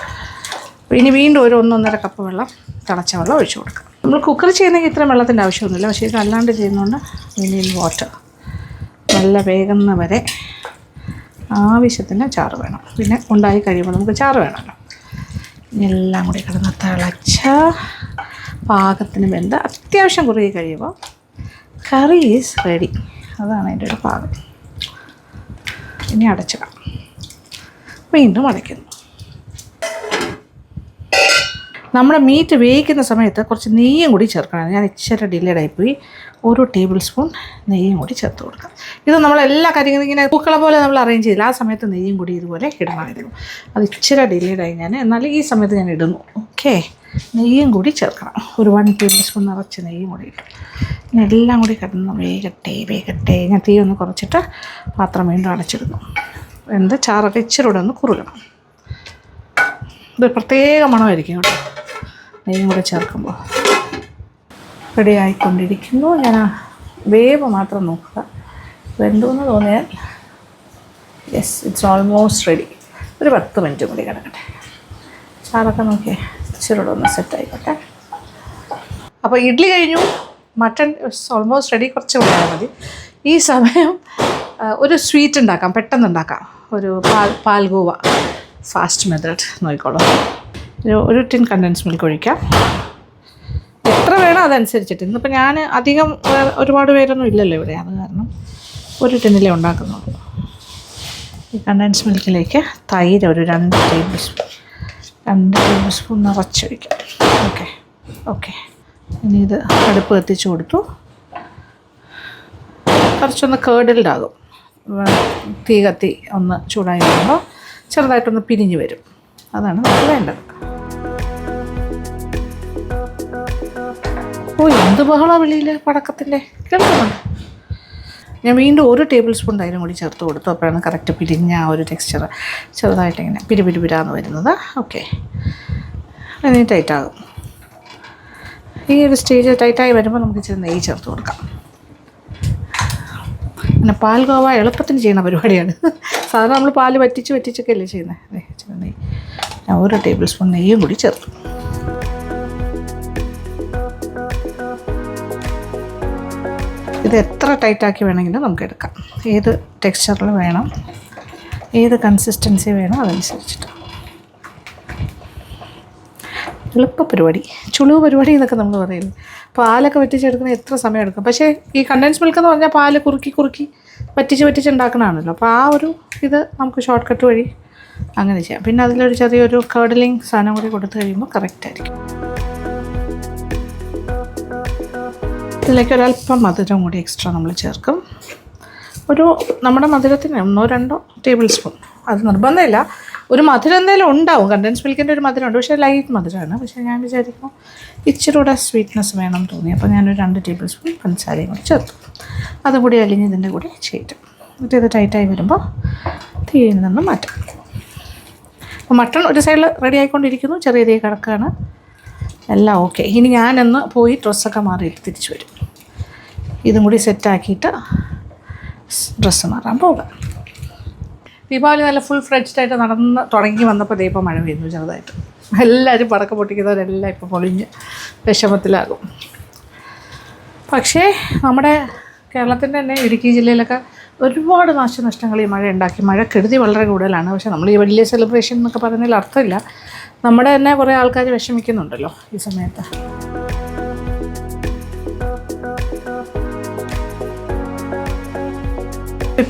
അപ്പോൾ ഇനി വീണ്ടും ഒരു 1-1.5 കപ്പ് വെള്ളം, തിളച്ച വെള്ളം ഒഴിച്ചു കൊടുക്കാം. നമ്മൾ കുക്കർ ചെയ്യുന്നെങ്കിൽ ഇത്രയും വെള്ളത്തിൻ്റെ ആവശ്യമൊന്നുമില്ല, പക്ഷേ ഇത് അല്ലാണ്ട് ചെയ്യുന്നതുകൊണ്ട് മിനിമം വാട്ടർ. നല്ല വേഗുന്ന വരെ ആവശ്യത്തിന് ചാറ് വേണം. പിന്നെ ഉണ്ടായി കഴിയുമ്പോൾ നമുക്ക് ചാറ് വേണമല്ലോ. എല്ലാം കൂടി കിടന്ന് തിളച്ച പാകത്തിന് വെന്ത് അത്യാവശ്യം കുറുകി കഴിയുമ്പോൾ കറി ഈസ് റെഡി. അതാണ് അതിൻ്റെ ഒരു പാകം. ഇനി അടച്ചിടാം. വീണ്ടും അടയ്ക്കുന്നു. നമ്മുടെ മീറ്റ് വേവിക്കുന്ന സമയത്ത് കുറച്ച് നെയ്യും കൂടി ചേർക്കണം. ഞാൻ ഇച്ചിരി ഡിലേഡ് ആയിപ്പോയി. 1 ടേബിൾ സ്പൂൺ നെയ്യും കൂടി ചേർത്ത് കൊടുക്കാം. ഇത് നമ്മളെല്ലാ കാര്യങ്ങളും ഇങ്ങനെ പൂക്കളെ പോലെ നമ്മൾ അറേഞ്ച് ചെയ്തില്ല. ആ സമയത്ത് നെയ്യും കൂടി ഇതുപോലെ ഇടണമായിരുന്നു. അത് ഇച്ചിരി ഡിലേഡായി ഞാൻ, എന്നാലും ഈ സമയത്ത് ഞാൻ ഇടുന്നു. ഓക്കെ, നെയ്യും കൂടി ചേർക്കണം. ഒരു 1 ടേബിൾ സ്പൂൺ നിറച്ച് നെയ്യും കൂടി ഇട്ടു. ഇനി എല്ലാം കൂടി കിടന്ന് വേഗട്ടെ. ഞാൻ തീ ഒന്ന് കുറച്ചിട്ട് പാത്രം വീണ്ടും അടച്ചിടുന്നു. എന്ത് ചാറൊക്കെ ഇച്ചിരി കൂടെ ഒന്ന് കുറുകണം. ഇത് പ്രത്യേക മണമായിരിക്കും കേട്ടോ നെയ്യും കൂടെ ചേർക്കുമ്പോൾ. റെഡി ആയിക്കൊണ്ടിരിക്കുന്നു. ഞാൻ വേവ് മാത്രം നോക്കുക, വെന്തോന്ന് തോന്നിയാൽ യെസ്, ഇറ്റ്സ് ഓൾമോസ്റ്റ് റെഡി. ഒരു 10 മിനിറ്റ് കൂടി കിടക്കട്ടെ. ചാറൊക്കെ നോക്കിയേ ഇച്ചിരി കൂടെ ഒന്ന് സെറ്റായിക്കോട്ടെ. അപ്പോൾ ഇഡ്ഡലി കഴിഞ്ഞു, മട്ടൺ ഓൾമോസ്റ്റ് റെഡി. കുറച്ച് കൂടെ മതി. ഈ സമയം ഒരു സ്വീറ്റ് ഉണ്ടാക്കാം, പെട്ടെന്ന് ഉണ്ടാക്കാം. ഒരു പാൽഗോവ ഫാസ്റ്റ് മെത്തേഡ് നോക്കിക്കോളൂ. ഒരു ടിൻ കണ്ടൻസ് മിൽക്ക് ഒഴിക്കാം. എത്ര വേണോ അതനുസരിച്ചിട്ട്. ഇന്നിപ്പോൾ ഞാൻ അധികം ഒരുപാട് പേരൊന്നും ഇല്ലല്ലോ ഇവിടെ, അത് കാരണം ഒരു ടിന്നിലേ ഉണ്ടാക്കുന്നുള്ളൂ. ഈ കണ്ടൻസ് മിൽക്കിലേക്ക് തൈര് ഒരു 2 ടേബിൾ സ്പൂൺ നിറച്ചൊഴിക്കാം. ഓക്കെ. ഇനി ഇത് അടുപ്പ് കത്തിച്ച് കൊടുത്തു. കുറച്ചൊന്ന് കേർഡിൽഡാകും. തീ കത്തി ഒന്ന് ചൂടായി വരുമ്പോൾ ചെറുതായിട്ടൊന്ന് പിരിഞ്ഞ് വരും. അതാണ് നമുക്ക് വേണ്ടത്. ഓ, എന്ത് ബഹള വെളിയിൽ പടക്കത്തിൻ്റെ കേൾക്കുന്നുണ്ട്. ഞാൻ വീണ്ടും 1 ടേബിൾ സ്പൂൺ തൈരും കൂടി ചേർത്ത് കൊടുത്തു. അപ്പോഴാണ് കറക്റ്റ് പിരിഞ്ഞ ആ ഒരു ടെക്സ്ചർ ചെറുതായിട്ടിങ്ങനെ പിരിപിരാന്ന് വരുന്നത്. ഓക്കെ, ഇനി ടൈറ്റാകും. ഈ ഒരു സ്റ്റേജ് ടൈറ്റായി വരുമ്പോൾ നമുക്ക് ഇച്ചിരി നെയ്യ് ചേർത്ത് കൊടുക്കാം. പിന്നെ പാൽഗോവ എളുപ്പത്തിന് ചെയ്യുന്ന പരിപാടിയാണ്. സാധാരണ നമ്മൾ പാല് വറ്റിച്ചൊക്കെ അല്ലേ ചെയ്യുന്നത്. അതെ, ഇച്ചിരി നെയ്യ്. ഞാൻ 1 ടേബിൾ സ്പൂൺ നെയ്യും കൂടി ചേർത്തു. ഇത് എത്ര ടൈറ്റാക്കി വേണമെങ്കിലും നമുക്ക് എടുക്കാം. ഏത് ടെക്സ്ചറിൽ വേണം, ഏത് കൺസിസ്റ്റൻസി വേണം അതനുസരിച്ചിട്ട്. എളുപ്പ പരിപാടി, ചുളിവ് പരിപാടി എന്നൊക്കെ നമ്മൾ പറയുന്നത്. പാലൊക്കെ വറ്റിച്ചെടുക്കുന്ന എത്ര സമയം എടുക്കും. പക്ഷേ ഈ കണ്ടൻസ് മിൽക്ക് എന്ന് പറഞ്ഞാൽ പാല് കുറുക്കി വറ്റിച്ചുണ്ടാക്കണതാണല്ലോ. അപ്പോൾ ആ ഒരു ഇത് നമുക്ക് ഷോർട്ട് കട്ട് വഴി അങ്ങനെ ചെയ്യാം. പിന്നെ അതിലൊരു ചെറിയൊരു കേർഡലിങ് സാധനം കൂടി കൊടുത്തു കഴിയുമ്പോൾ കറക്റ്റായിരിക്കും. ഇതിലേക്ക് ഒരല്പം മധുരം കൂടി എക്സ്ട്രാ നമ്മൾ ചേർക്കും. നമ്മുടെ മധുരത്തിന് 1-2 ടേബിൾ സ്പൂൺ. അത് നിർബന്ധമില്ല. ഒരു മധുരം എന്തായാലും ഉണ്ടാവും. കണ്ടൻസ് മിൽക്കിൻ്റെ ഒരു മധുരമുണ്ട്, പക്ഷേ ലൈറ്റ് മധുരമാണ്. പക്ഷേ ഞാൻ വിചാരിക്കുന്നു ഇച്ചിരി കൂടെ സ്വീറ്റ്നെസ് വേണം തോന്നി. അപ്പോൾ ഞാനൊരു 2 ടേബിൾ സ്പൂൺ പഞ്ചസാരയും കൂടി ചേർത്തു. അതുകൂടി അലിഞ്ഞ് ഇതിൻ്റെ കൂടെ ചേരും. എന്നിട്ട് ഇത് ടൈറ്റായി വരുമ്പോൾ തീയിൽ നിന്ന് മാറ്റാം. അപ്പോൾ മട്ടൺ ഒരു സൈഡിൽ റെഡി ആയിക്കൊണ്ടിരിക്കുന്നു, ചെറിയ തീ കിടക്കുകയാണ്. എല്ലാം ഓക്കെ. ഇനി ഞാനൊന്ന് പോയി ഡ്രസ്സൊക്കെ മാറിയിട്ട് തിരിച്ചു വരും. ഇതും കൂടി സെറ്റാക്കിയിട്ട് ഡ്രസ്സ് മാറാൻ പോകാം. ദീപാവലി നല്ല ഫുൾ ഫ്ലെഡ്ജ്ഡായിട്ട് തുടങ്ങി വന്നപ്പോൾ ഇപ്പോൾ മഴ പെയ്യുന്നു ചെറുതായിട്ട്. എല്ലാവരും പടക്കം പൊട്ടിക്കുന്നവരെല്ലാം ഇപ്പോൾ പൊളിഞ്ഞ് വിഷമത്തിലാകും. പക്ഷേ നമ്മുടെ കേരളത്തിൻ്റെ തന്നെ ഇടുക്കി ജില്ലയിലൊക്കെ ഒരുപാട് നാശനഷ്ടങ്ങൾ ഈ മഴ ഉണ്ടാക്കി. മഴക്കെടുതി വളരെ കൂടുതലാണ്. പക്ഷേ നമ്മൾ ഈ വലിയ സെലിബ്രേഷൻ എന്നൊക്കെ പറയുന്നതിൽ അർത്ഥമില്ല. നമ്മുടെ തന്നെ കുറേ ആൾക്കാർ വിഷമിക്കുന്നുണ്ടല്ലോ ഈ സമയത്ത്.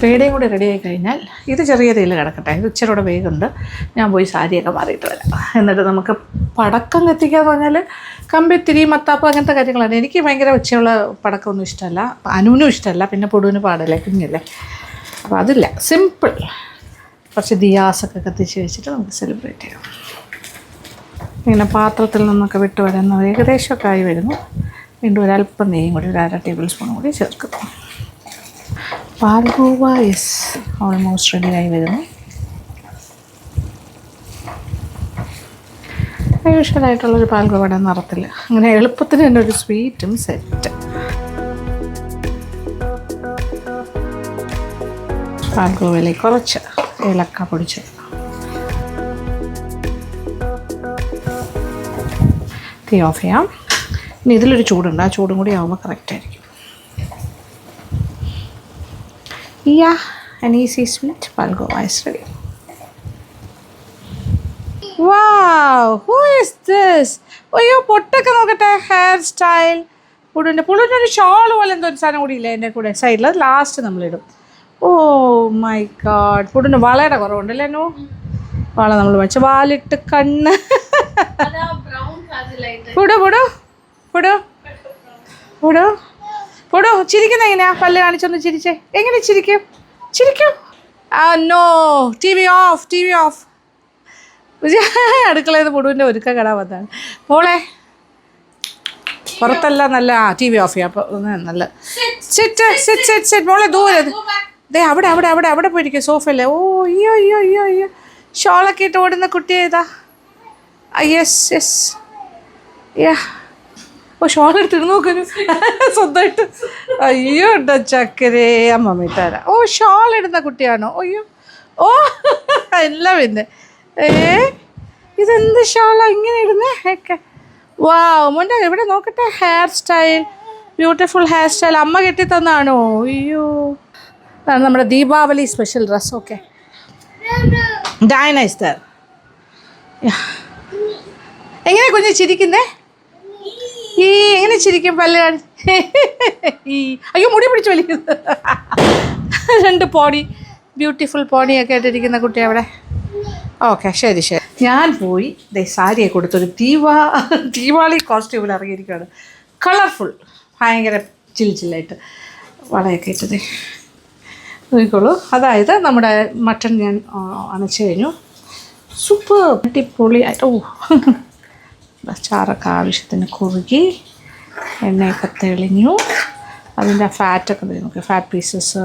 പേടയും കൂടി റെഡി ആയി കഴിഞ്ഞാൽ ഇത് ചെറിയ തീയിൽ കിടക്കട്ടെ. ഇത് ഇച്ചിരിയുടെ വേഗമുണ്ട്. ഞാൻ പോയി സാരിയൊക്കെ മാറിയിട്ട് വരാം. എന്നിട്ട് നമുക്ക് പടക്കം കത്തിക്കുക എന്ന് പറഞ്ഞാൽ കമ്പിത്തിരി, മത്താപ്പ് അങ്ങനത്തെ കാര്യങ്ങളാണ്. എനിക്ക് ഭയങ്കര ഉച്ചയുള്ള പടക്കമൊന്നും ഇഷ്ടമല്ല, അനുവിനും ഇഷ്ടമല്ല. പിന്നെ പൊടുവിന് പാടല്ലേ, കുഞ്ഞല്ലേ. അപ്പോൾ അതില്ല, സിമ്പിൾ കുറച്ച് ദിയാസൊക്കെ കത്തിച്ച് വെച്ചിട്ട് നമുക്ക് സെലിബ്രേറ്റ് ചെയ്യാം. ഇങ്ങനെ പാത്രത്തിൽ നിന്നൊക്കെ വിട്ട് വരുന്ന ഏകദേശമൊക്കെ ആയി വരുന്നു. വീണ്ടും ഒരല്പം നെയ്യും കൂടി, ഒരു 1/2 ടേബിൾ സ്പൂൺ കൂടി ചേർക്കുന്നു. പാൽഗോവ ഇസ് ഓൾമോസ്റ്റ് റെഡിയായി വരുന്നു. യൂഷ്വലായിട്ടുള്ളൊരു പാൽഗോവയുടെ നിറത്തിൽ അങ്ങനെ എളുപ്പത്തിന് തന്നെ ഒരു സ്വീറ്റും സെറ്റ്. പാൽഗോവയിലേക്ക് കുറച്ച് ഏലക്ക പൊടിച്ച് തീ ഓഫ് ചെയ്യാം. ഇനി ഇതിലൊരു ചൂടുണ്ട്, ആ ചൂടും കൂടി ആകുമ്പോൾ കറക്റ്റായിരിക്കും. An easy sweet Palgova is ready. Wow, who is this? അയ്യോ, പൊട്ടൊക്കെ നോക്കട്ടെ. ഹെയർ സ്റ്റൈൽ പുള്ളിൻ്റെ ഒരു ഷോൾ പോലെ എന്തോ ഒരു സാധനം കൂടി ഇല്ല എൻ്റെ കൂടെ സൈഡിൽ. അത് ലാസ്റ്റ് നമ്മളിടും. ഓ മൈ ഗാഡ്, പുള്ളിൻ്റെ വളയുടെ കുറവുണ്ടല്ലേ. വള നമ്മൾ വെച്ച് വാലിട്ട് കണ്ണ് പുടു പുടു പുടു പുടു പുടു ചിരിക്കുന്ന എങ്ങനെയാ? പല്ല് കാണിച്ചൊന്ന് ചിരിച്ചേ. എങ്ങനെ ചിരിക്കും? ചിരിക്കും. No, T V off. അടുക്കളയിൽ നിന്ന് പുടുവിൻ്റെ ഒരുക്ക കട വന്നാണ്. മോളെ പുറത്തല്ല നല്ല ടി വി ഓഫ് ചെയ്യാം. അപ്പോൾ നല്ല സിറ്റ് മോളെ ദൂരെ ദേ അവിടെ പോയിരിക്കും സോഫയല്ലേ. ഓ അയ്യോ ഷോളൊക്കെ ഇട്ട് ഓടുന്ന കുട്ടി ഏതാ? യെസ് യാ. ഓ ഷോൾ എടുത്തിട്ട് നോക്കുന്നു സ്വന്തമായിട്ട്. അയ്യോ ഉണ്ടോ ചക്കരേ അമ്മ തരാം. ഓ ഷോൾ ഇടുന്ന കുട്ടിയാണോ? അയ്യോ ഓ എല്ലാം പിന്നെ ഇതെന്ത് ഷോളാ ഇങ്ങനെ ഇടുന്നേ ഒക്കെ. വാവ് മോൻ്റെ ഇവിടെ നോക്കട്ടെ. Hair style, beautiful hair style. അമ്മ കെട്ടി തന്നാണോ? അയ്യോ അതാണ് നമ്മുടെ Deepavali special dress. Okay Dyna is there. എങ്ങനെ കുഞ്ഞ് ചിരിക്കുന്നേ? എങ്ങനെ ചിരിക്കും? പല്ല് അയ്യോ മുടി പിടിച്ച് വലിക്കുന്നത്. 2 പോണി, ബ്യൂട്ടിഫുൾ പോണിയൊക്കെ ആയിട്ടിരിക്കുന്ന കുട്ടി അവിടെ. ഓക്കെ ശരി. ഞാൻ പോയി സാരിയെ കൊടുത്തൊരു ദീപാവലി കോസ്റ്റ്യൂമിൽ ഇറങ്ങിയിരിക്കുകയാണ്. കളർഫുൾ, ഭയങ്കര ചില്ലായിട്ട് വളയൊക്കെ ഇട്ടത് നോക്കിക്കോളൂ. അതായത് നമ്മുടെ മട്ടൺ ഞാൻ അണച്ചു കഴിഞ്ഞു. സൂപ്പർ അടിപൊളി. ഓ ചാറൊക്കെ ആവശ്യത്തിന് കുറുകി, എണ്ണയൊക്കെ തെളിഞ്ഞു. അതിൻ്റെ ഫാറ്റൊക്കെ നമുക്ക് ഫാറ്റ് പീസസ്,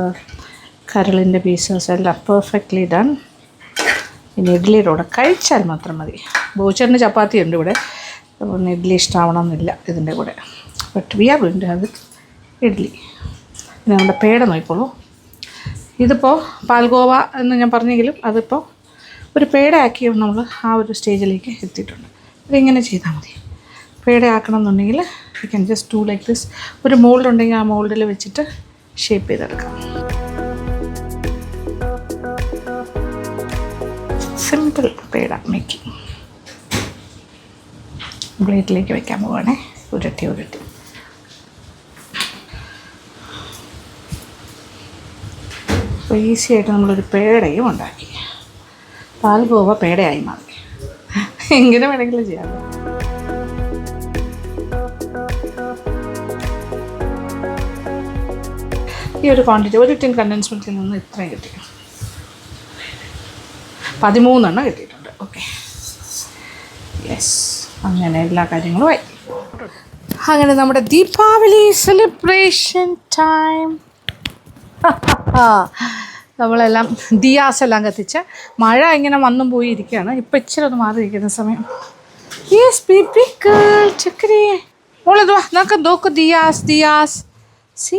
കരളിൻ്റെ പീസസ് എല്ലാം പെർഫെക്റ്റ്ലി ഡൺ. ഇനി ഇഡ്ഡലിയുടെ കൂടെ കഴിച്ചാൽ മാത്രം മതി. ബോച്ചറിന് ചപ്പാത്തി ഉണ്ട് ഇവിടെ, അതുകൊണ്ട് ഇഡ്ഡലി ഇഷ്ടമാവണമെന്നില്ല ഇതിൻ്റെ കൂടെ. But we are going to have with idli. പിന്നെ നമ്മുടെ പേട നോക്കിക്കോളൂ. ഇതിപ്പോൾ പാൽഗോവ എന്ന് ഞാൻ പറഞ്ഞെങ്കിലും അതിപ്പോൾ ഒരു പേടയാക്കി നമ്മൾ ആ ഒരു സ്റ്റേജിലേക്ക് എത്തിയിട്ടുണ്ട്. ഇതിങ്ങനെ ചെയ്താൽ മതി. പേടയാക്കണം എന്നുണ്ടെങ്കിൽ you can just do like this. ഒരു മോൾഡ് ഉണ്ടെങ്കിൽ ആ മോൾഡിൽ വെച്ചിട്ട് ഷേപ്പ് ചെയ്തെടുക്കാം. Simple peda making. പ്ലേറ്റിലേക്ക് വയ്ക്കാൻ പോവുകയാണേ. ഉരുട്ടി അപ്പോൾ ഈസി ആയിട്ട് നമ്മളൊരു പേടയും ഉണ്ടാക്കി. പാൽഗോവ പേടയായി മാറി. എങ്ങനെ വേണമെങ്കിലും ചെയ്യാം. ഈ ഒരു ക്വാണ്ടിറ്റി ഒരു ടിൻ കണ്ടൻസ് മിൽക്കിൽ നിന്ന് ഇത്രയും കിട്ടി. 13 കിട്ടിയിട്ടുണ്ട്. Okay yes. അങ്ങനെ എല്ലാ കാര്യങ്ങളും ആയി. അങ്ങനെ നമ്മുടെ ദീപാവലി സെലിബ്രേഷൻ ടൈം. നമ്മളെല്ലാം ദിയാസെല്ലാം കത്തിച്ച് മഴ ഇങ്ങനെ വന്നും പോയി ഇരിക്കുകയാണ്. ഇപ്പം ഇച്ചിരി ഒന്ന് മാറിയിരിക്കുന്ന സമയം. യെസ് ബേബി ഗേൾ ചക്കരേ മോളെന്തുവാ നോക്ക് ദിയാസ് സി.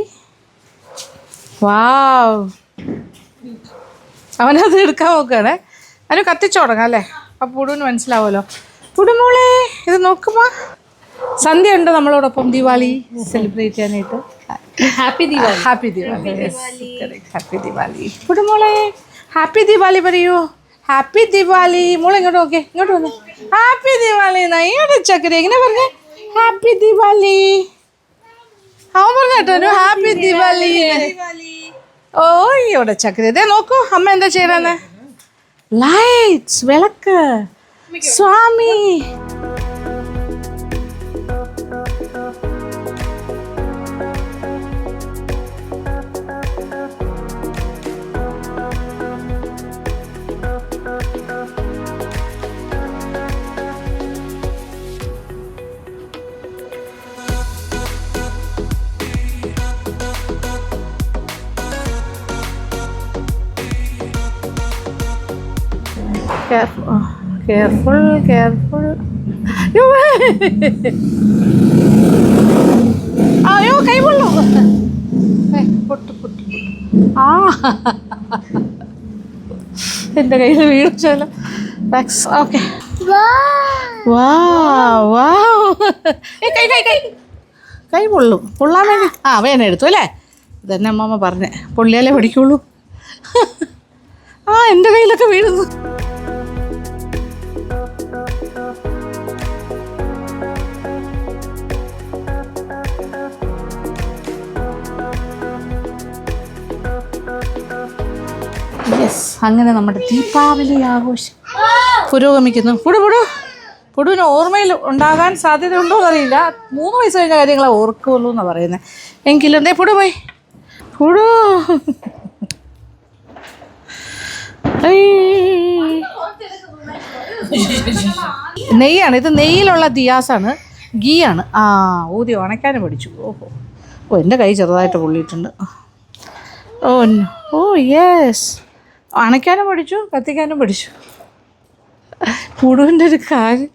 വാവ് അവനത് എടുക്കാൻ നോക്കുകയാണേ. അതിന് കത്തിച്ചു തുടങ്ങാം അല്ലേ? അപ്പം പുടുവിന് മനസ്സിലാവുമല്ലോ. പുടുമോളെ ഇത് നോക്കുമ്പോ സന്ധ്യ ഉണ്ട് നമ്മളോടൊപ്പം ദീപാവലി സെലിബ്രേറ്റ് ചെയ്യാനായിട്ട്. ഹാപ്പി ദീപാവലി പുടുമോളെ. ഹാപ്പി ദീപാവലി പറയൂ. ഹാപ്പി ദീപാവലി. മോളെ ഇങ്ങോട്ട് നോക്കേ, ഇങ്ങോട്ട് വന്നു. ഹാപ്പി ദീപാവലി ഇങ്ങോട്ട് ചക്കര എങ്ങനെ പറഞ്ഞേ? ഹാപ്പി ദീപാവലി. അവൻ പറഞ്ഞു കേട്ടോ ഹാപ്പി ദീപാവലി. ഓ ഇവിടെ ചക്കര ഇതേ നോക്കൂ. അമ്മ എന്താ ചെയ്യണമെന്ന്? ലൈറ്റ്സ് വിളക്ക് സ്വാമി. Careful. അയ്യോ കൈ പൊള്ളു. പൊട്ടു എൻ്റെ കയ്യിൽ വീഴ്ചല്ലോ. ഓക്കെ കൈ പൊള്ളും. പൊള്ളാൻ വേണ്ടി വേന എടുത്തു അല്ലേ? ഇതന്നെ അമ്മമ്മ പറഞ്ഞേ. പൊള്ളിയാലേ പഠിക്കുള്ളൂ. എൻ്റെ കയ്യിലൊക്കെ വീഴുന്നു. യെസ് അങ്ങനെ നമ്മുടെ ദീപാവലി ആഘോഷം പുരോഗമിക്കുന്നു. പുടുവിന് ഓർമ്മയിൽ ഉണ്ടാകാൻ സാധ്യതയുണ്ടോ എന്നറിയില്ല. 3 വയസ്സ് കഴിഞ്ഞ കാര്യങ്ങളെ ഓർക്കുള്ളൂ എന്നാണ് പറയുന്നത്. എങ്കിലും എന്തേ പുടു പോയി പുടു. നെയ്യാണ് ഇത്, നെയ്യിലുള്ള ദിയാസാണ്, ഗീയാണ്. ഊതി ഉണക്കാനും പഠിച്ചു. ഓഹോ, എൻ്റെ കൈ ചെറുതായിട്ട് പൊള്ളിയിട്ടുണ്ട്. ഓ യെസ്, അണയ്ക്കാനും പഠിച്ചു, കത്തിക്കാനും പഠിച്ചു. പുടുവിൻ്റെ ഒരു കാര്യം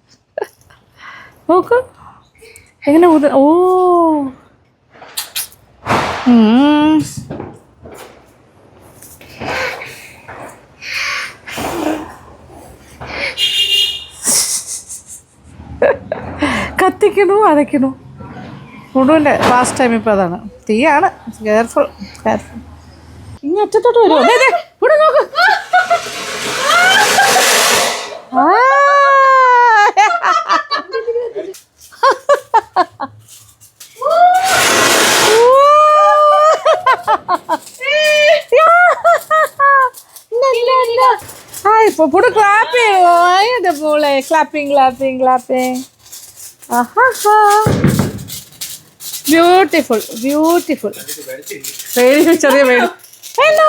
നോക്ക് എങ്ങനെ ഓ. കത്തിക്കണു അരയ്ക്കണു. പുടുവിൻ്റെ ലാസ്റ്റ് ടൈം ഇപ്പോൾ അതാണ്. തീയാണ്. Careful careful. ഇനി അറ്റത്തോട്ട് വരുമോ? ഇവിടെ നോക്ക്. പുടു ക്ലാപ്പ് ചെയ്യുമോ? അതിൻ്റെ പോലെ clapping clapping clapping. Beautiful beautiful. ചെറിയ പേടി. Hello.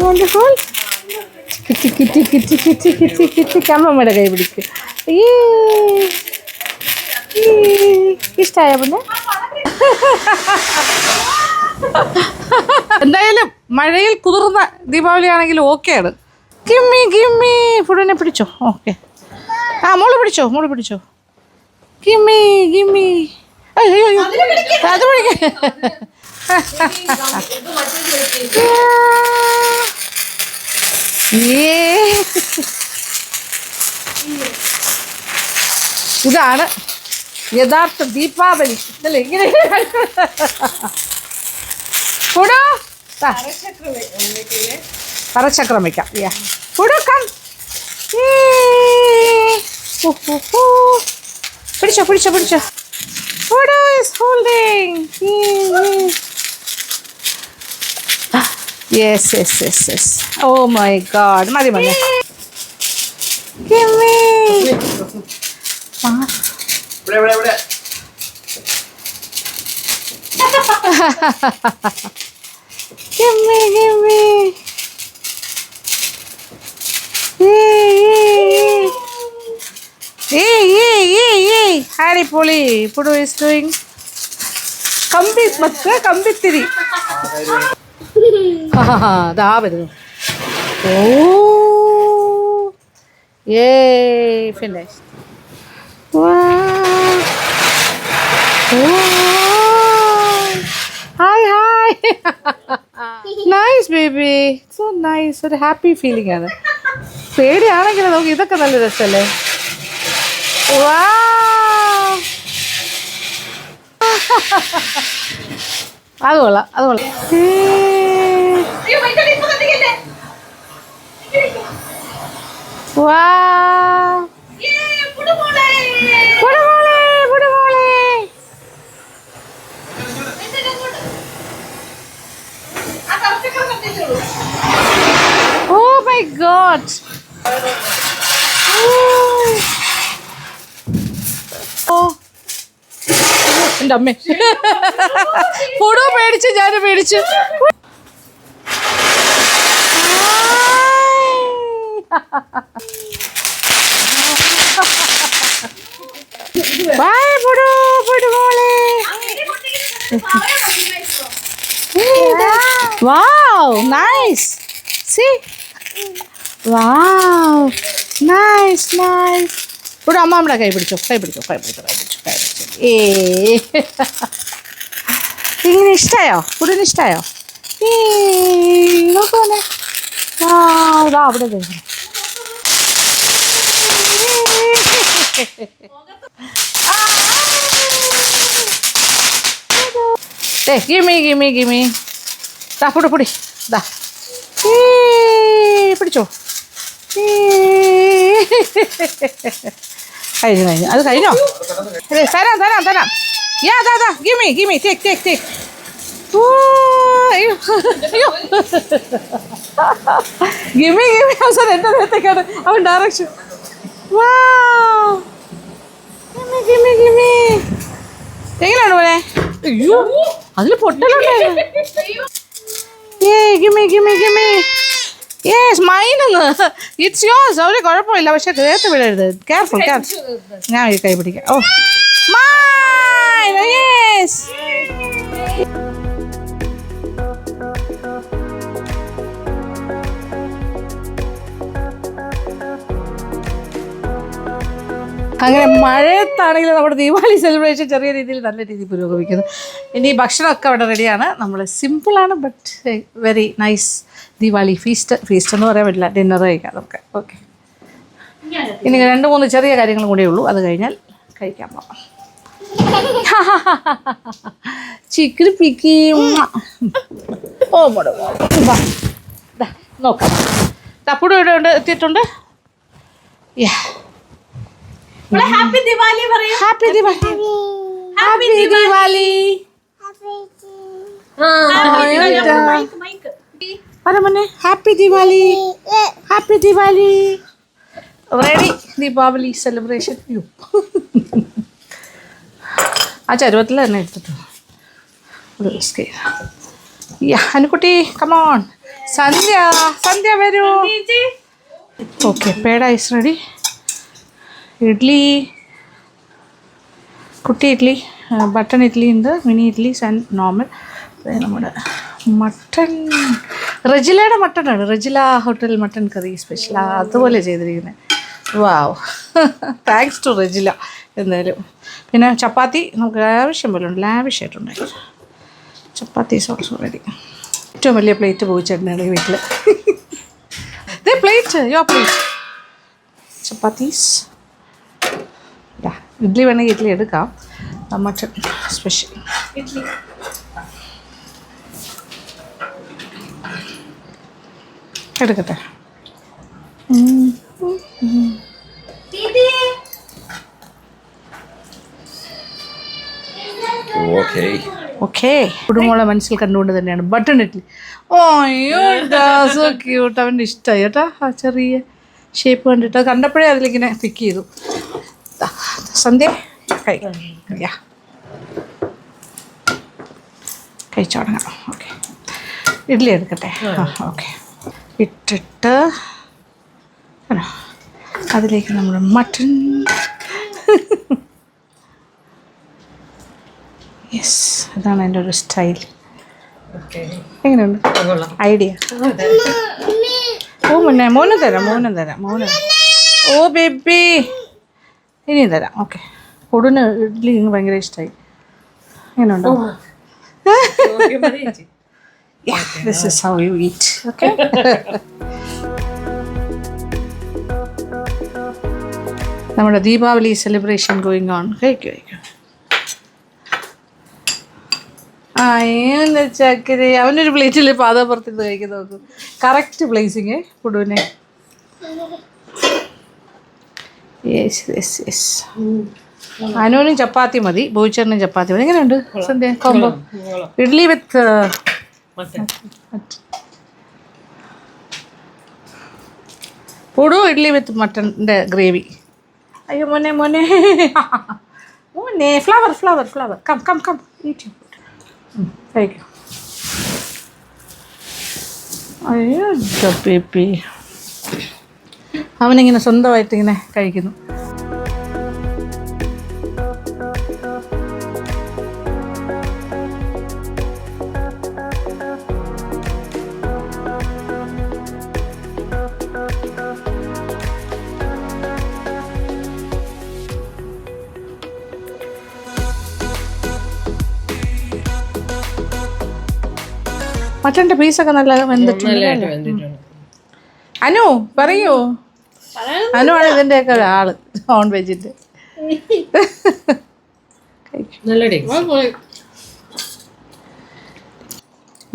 Wonderful. Kitty kitty kitty kitty kitty kitty. അമ്മമ്മയുടെ കൈ പിടിക്കും. ഇഷ്ടമായ പിന്നെ എന്തായാലും മഴയിൽ കുതിർന്ന ദീപാവലി ആണെങ്കിലും ഓക്കെയാണ്. ഗിമ്മി ഗിമ്മി. പുടുവിനെ പിടിച്ചോ? ഓക്കെ. മോള് പിടിച്ചോ? മോള് പിടിച്ചോ? ഗിമ്മി ഗിമ്മി. അയ്യോ അത് പിടിക്ക. ഇതാണ് യഥാർത്ഥ ദീപാവലി അല്ലേ? ഇങ്ങനെ പറച്ചക്രം വയ്ക്കാം. പിടിച്ചോ പിടിച്ചോ പിടിച്ചോ. Yes yes yes yes. Oh my god. മതി മതി. Gimme, gimme. Hey. Harry Polly. Pudu is doing kambit matka kambitiri. Da വരുന്നു. Oh. Yay, finished. Wow. Hi. Nice baby. So nice. ഒരു ഹാപ്പി ഫീലിംഗ് ആണ്. പേടിയാണെങ്കിലും നമുക്ക് ഇതൊക്കെ നല്ല രസമല്ലേ? അത് കൊള്ളാം അത് കൊള്ളാം. Oh my god. എൻ്റെ അമ്മേ. പുടു പേടിച്ചു, ഞാൻ പേടിച്ചു. ബൈ പുടു, പുടു മോളെ. Wow, nice. See? Wow, nice. പുടു അമ്മയുടെ കൈ പിടിച്ചോ. ഇങ്ങനെ ഇഷ്ടമായോ? പുടുവിന് ഇഷ്ടമായോ? നോക്കുവാനെ. ഇതാ അവിടെ കഴിഞ്ഞു. ഗിമി. ദാ പുടി ദാ പിടിച്ചോ. കഴിഞ്ഞു അത് കഴിഞ്ഞോ? തരാം. യാ ദാ ഗിമി ടേക്ക്. ഗിമി അവസാനം എൻ്റെ നേരത്തേക്കാണ് അവൻ ഡയറക്ഷൻ. ഗിമി എങ്ങനെയാണ് പോലെ? അയ്യോ അതിൽ പൊട്ടലുണ്ടായിരുന്നു. ഗിമി യെസ് മൈനെന്ന് ഇറ്റ്സ് യോസ്. അവര് കുഴപ്പമില്ല, പക്ഷെ നേരത്തെ വിടരുത്. കെയർഫുൾ. ഞാൻ ഈ കൈ പിടിക്കാം. ഓ മൈൻ യെസ്. അങ്ങനെ മഴയത്താണെങ്കിൽ നമ്മുടെ ദീപാവലി സെലിബ്രേഷൻ ചെറിയ രീതിയിൽ നല്ല രീതിയിൽ പുരോഗമിക്കുന്നു. ഇനി ഭക്ഷണമൊക്കെ അവിടെ റെഡിയാണ്. നമ്മൾ സിമ്പിളാണ് but very nice Deepavali feast എന്ന് പറയാൻ പറ്റില്ല, ഡിന്നർ കഴിക്കാം നമുക്ക്. ഓക്കെ, ഇനി 2-3 ചെറിയ കാര്യങ്ങളും കൂടെ ഉള്ളൂ, അത് കഴിഞ്ഞാൽ കഴിക്കാൻ പോകാം. ചിക്കൻ പിക്കി ഓ മോട നോക്കാം. തപ്പുടും ഇവിടെ ഉണ്ട്, എത്തിയിട്ടുണ്ട്. ഹാപ്പി ദിവാലി പറയൂ. Happy Diwali. Happy Diwali. Happy Diwali. Happy Diwali. Ready Deepavali celebration. ആ ചരുവത്തിൽ തന്നെ എടുത്തിട്ടു. അനുക്കുട്ടി കമോൺ. സന്ധ്യ വരൂ. ഓക്കെ, പേട ഐസ് റെഡി. ഇഡ്ഡലി, കുട്ടി ഇഡ്ഡലി, ബട്ടൺ ഇഡ്ഡലി ഉണ്ട്, മിനി ഇഡ്ഡലി ആൻഡ് നോർമൽ. നമ്മുടെ മട്ടൺ റെജിലയുടെ മട്ടനാണ്, Rejila hotel mutton curry special, അതുപോലെ ചെയ്തിരിക്കുന്നത്. Wow, thanks to Rejila. എന്തായാലും പിന്നെ ചപ്പാത്തി നമുക്ക് ആവശ്യം പോലെ ഉണ്ട്, ലാവിഷായിട്ടുണ്ടായി. ചപ്പാത്തി സോൾസോ റെഡി. ഏറ്റവും വലിയ പ്ലേറ്റ് പോയിച്ചിട്ടുണ്ട് വീട്ടിൽ. ഇതേ പ്ലേറ്റ്, യോ പ്ലേറ്റ്. ചപ്പാത്തീസ്. ഇഡ്ഡലി വേണമെങ്കിൽ ഇഡ്ഡലി എടുക്കാം. Mutton special idli. എടുക്കട്ടെ. ഓക്കെ, കുടുംബങ്ങളെ മനസ്സിൽ കണ്ടുകൊണ്ട് തന്നെയാണ് ബട്ടൺ ഇഡ്ഡലി. ഓയ്യോ സോ ക്യൂട്ട്. അവൻ്റെ ഇഷ്ടമായി കേട്ടോ ആ ചെറിയ ഷേപ്പ് കണ്ടിട്ട്. കണ്ടപ്പോഴേ അതിലിങ്ങനെ പിക്ക് ചെയ്തു. സന്ധ്യ കഴിച്ചു തുടങ്ങാം. ഓക്കെ, ഇഡ്ഡലി എടുക്കട്ടെ. ഓക്കെ, ഇട്ടിട്ട് അതിലേക്ക് നമ്മുടെ മട്ടൺ. യെസ്, അതാണ് എൻ്റെ ഒരു സ്റ്റൈൽ. എങ്ങനെയുണ്ട് ഐഡിയ? ഓ മുന്നേ മോനും തരാം. ഓ ബേബി ഇനിയും തരാം. ഓക്കെ, കൊടുന് ഇഡ്ഡലി ഭയങ്കര ഇഷ്ടമായി. എങ്ങനെയുണ്ടോ? This is how you eat. Okay. നമ്മുടെ ദീപാവലി സെലിബ്രേഷൻ ഗോയിങ് ഓൺ. കഴിക്കും. ചക്കര അവനൊരു പ്ലേറ്റിൽ പാദപ്പുറത്തിട്ട് കഴിക്കുന്ന നോക്കും. കറക്റ്റ് പ്ലേസിങ് കുടുവിനെ. യെസ്. അനുവിനും ചപ്പാത്തി മതി, ബോയിച്ചേട്ടനും ചപ്പാത്തി മതി. എങ്ങനെയുണ്ട് സന്ധ്യ കോംബോ? ഇഡ്ഡലി വിത്ത് പുടു, ഇഡ്ഡലി വിത്ത് മട്ടൻ്റെ ഗ്രേവി. അയ്യോ മോനെ ഫ്ലവർ കം ഈറ്റ് കഴിക്കും. അയ്യോ ബേബി, അവനിങ്ങനെ സ്വന്തമായിട്ട് ഇങ്ങനെ കഴിക്കുന്നു. മട്ടൻ്റെ പീസൊക്കെ നല്ല വെന്തിട്ടുണ്ട്. അനു പറയൂ. അനു ആണ് ഇതിൻ്റെയൊക്കെ ആള്, നോൺ വെജിൻ്റെ.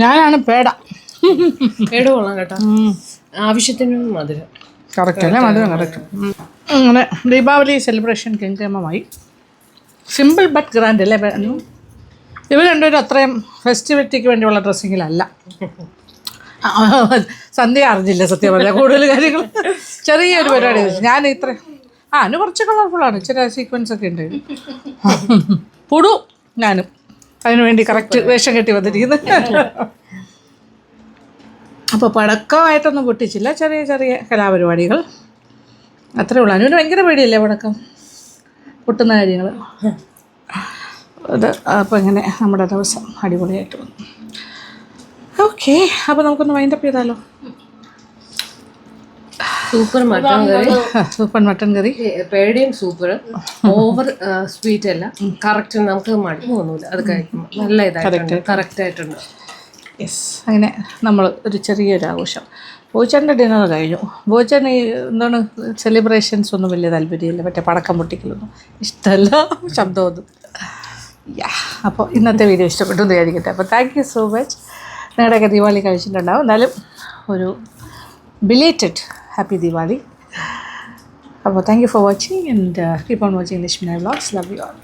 ഞാനാണ് പേട. കൊള്ളാം കേട്ടോ, ആവശ്യത്തിന് മധുരം. കറക്റ്റ് അല്ലേ? മധുരം കറക്റ്റ്. അങ്ങനെ ദീപാവലി സെലിബ്രേഷൻ ഗംഗമമായി. സിമ്പിൾ ബട്ട് ഗ്രാൻഡ് അല്ലേ? ഇവർ രണ്ടുപേരും അത്രയും ഫെസ്റ്റിവിറ്റിക്ക് വേണ്ടിയുള്ള ഡ്രസ്സിങ്ങിലല്ല. സന്ധ്യ അറിഞ്ഞില്ല സത്യം പറഞ്ഞാൽ കൂടുതൽ കാര്യങ്ങൾ. ചെറിയൊരു പരിപാടി ഞാൻ ഇത്ര അതിന് കുറച്ച് കളർഫുള്ളാണ്, ഇച്ചിരി സീക്വൻസ് ഒക്കെ ഉണ്ട്. പുടു ഞാനും അതിനു വേണ്ടി കറക്റ്റ് വേഷം കെട്ടി വന്നിരിക്കുന്നത്. അപ്പോൾ പടക്കമായിട്ടൊന്നും പൊട്ടിച്ചില്ല, ചെറിയ ചെറിയ കലാപരിപാടികൾ അത്രേ ഉള്ളൂ. അതിന് ഭയങ്കര പേടിയല്ലേ പടക്കം പൊട്ടുന്ന കാര്യങ്ങൾ. അത് അപ്പോൾ ഇങ്ങനെ നമ്മുടെ ദിവസം അടിപൊളിയായിട്ട് വന്നു. ഓക്കെ, അപ്പോൾ നമുക്കൊന്ന് വൈൻഡപ്പ് ചെയ്താലോ? സൂപ്പർ മട്ടൻ കറി, സൂപ്പർ മട്ടൻ കറി, പേടിയും സൂപ്പർ. ഓവർ സ്വീറ്റ് അല്ല, കറക്റ്റ്, നമുക്ക് മടുപ്പ് തോന്നൂല അത് കഴിക്കുമ്പോൾ. നല്ല ഇതായിട്ടുണ്ട്, കറക്റ്റ് ആയിട്ടുണ്ട്. യെസ്, അങ്ങനെ നമ്മൾ ഒരു ചെറിയൊരു ആഘോഷം. ബോച്ചൻ്റെ ഡിന്നർ കഴിഞ്ഞു. ബോച്ചൻ ഈ എന്താണ് സെലിബ്രേഷൻസ് ഒന്നും വലിയ താല്പര്യമില്ല, മറ്റേ പടക്കം പൊട്ടിക്കലൊന്നും ഇഷ്ടമല്ല, ശബ്ദമൊന്നും. യാ, അപ്പോൾ ഇന്നത്തെ വീഡിയോ ഇഷ്ടപ്പെട്ടു എന്ന് വിചാരിക്കട്ടെ. അപ്പോൾ താങ്ക് യു സോ മച്ച്. നിങ്ങളുടെയൊക്കെ ദീപാവലി കഴിച്ചിട്ടുണ്ടാവും. എന്നാലും ഒരു ബിലേറ്റഡ് ഹാപ്പി ദീപാവലി. അപ്പോൾ thank you for watching and keep on watching Lakshmi vlogs. Love you all.